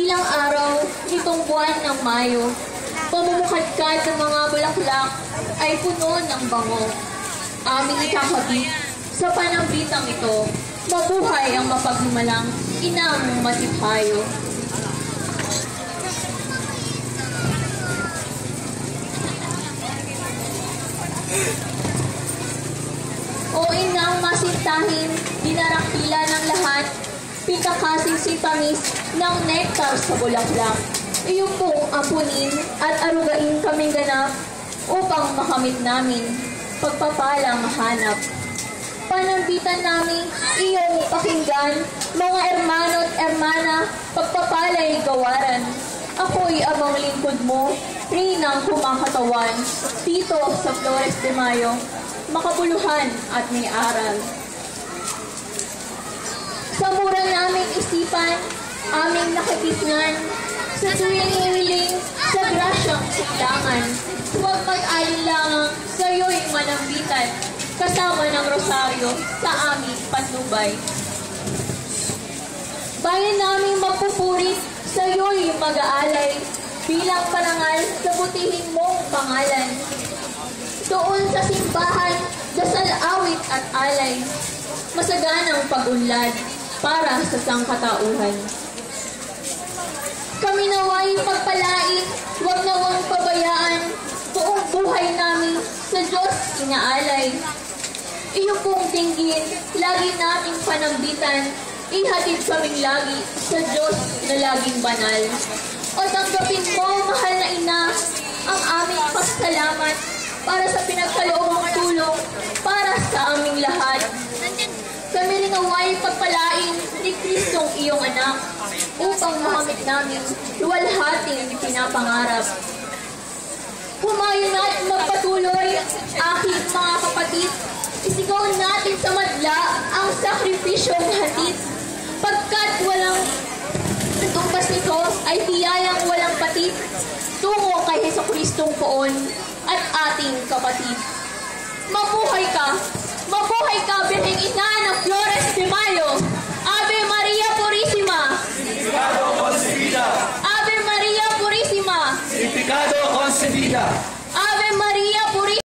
ilang araw nitong buwan ng Mayo, pamumukadkad ng mga bulaklak ay puno ng bango. Aming ikakabit sa panambitang ito, mabuhay ang mapaghimalang inang Matiphayo. O inang masintahin, dinarakila ng lahat, pitakasin si tamis ng nektar sa bulaklak. Iyo pong apunin at arugain kaming ganap upang makamit namin pagpapalang mahanap. Panambitan namin iyong pakinggan, mga ermano at ermana, pagpapalay gawaran. Ako'y abang lingkod mo, Rinang kumakatawan, dito sa Flores de Mayo, makabuluhan at may aral. Sa mura naming isipan, aming nakitisnan, sa tuwing hihiling, sa grasyang silangan, huwag mag-alinlangang sa'yo'y manambitan, kasama ng rosaryo sa aming patnubay. Bayan naming magpupuri, sa'yo'y mag-aalay, bilang parangal sa butihin mong pangalan. Doon sa simbahan, dasal awit at alay, masaganang pag-unlad para sa sangkatauhan. Kami naway pagpalain, huwag nawang pabayaan, buong buhay namin sa Diyos inaalay. Iyo pong dinggin, lagi naming panambitan, ihatid kaming lagi sa Diyos na laging banal. O tanggapin mo, mahal na ina, ang aming pasalamat para sa pinagkaloob mong tulong para sa aming lahat. Kami rin naway pagpalain ni Kristong iyong anak upang makamit namin luwalhating pinapangarap. Humayo na at magpatuloy, aking mga kapatid, isigaw natin sa madla ang sakripisyong hatid, pagkat walang tumbas nito ay tiyayang walang patid tungo kay Jesucristong poon at ating kapatid. Mabuhay ka, Birheng Ina ng Flores de Mayo. Ave Maria Purísima. Pecado concebida. Ave Maria Purísima. Pecado concebida. Ave Maria Purísima.